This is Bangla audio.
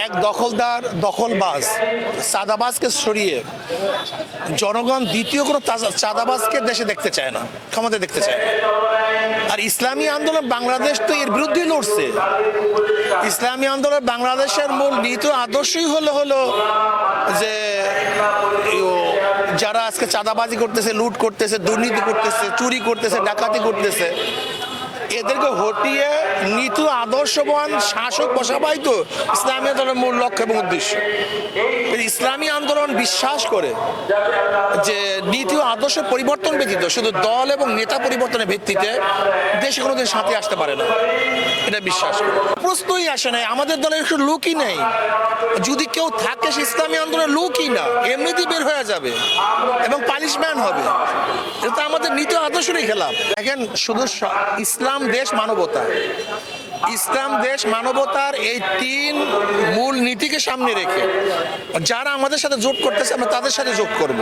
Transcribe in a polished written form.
এক দখলবাজ চাঁদাবাজকে সরিয়ে জনগণ দ্বিতীয় কোনো চাঁদাবাজকে দেশে দেখতে চায় না, ক্ষমতা দেখতে চায় না। আর ইসলামী আন্দোলন বাংলাদেশ তো এর বিরুদ্ধেই লড়ছে। ইসলামী আন্দোলন বাংলাদেশের মূল নীতি আদর্শই হলো যে যারা আজকে চাঁদাবাজি করতেছে, লুট করতেছে, দুর্নীতি করতেছে, চুরি করতেছে, ডাকাতি করতেছে, এদেরকে হটিয়ে নীতি আদর্শবান শাসক বসাবাই তো ইসলামী আন্দোলনের মূল লক্ষ্য এবং উদ্দেশ্য। ইসলামী আন্দোলন বিশ্বাস করে যে নীতি ও আদর্শ পরিবর্তন ব্যতীত শুধু দল এবং নেতা পরিবর্তনের ভিত্তিতে দেশে কোনোদিন সাথে আসতে পারে না, এটা বিশ্বাস করে। প্রশ্নই আসে নাই, আমাদের দলের একটু লোকই নেই। যদি কেউ থাকে সে ইসলামী আন্দোলনের লোকই না, এমনিতেই বের হয়ে যাবে এবং পানিশমেন্ট হবে। এটা তো আমাদের নীতি আদর্শেরই খেলাফ। দেখেন, শুধু ইসলাম দেশ মানবতা, ইসলাম দেশ মানবতার এই তিন মূল নীতিকে সামনে রেখে যারা আমাদের সাথে যোগ করতেছে আমরা তাদের সাথে যোগ করব।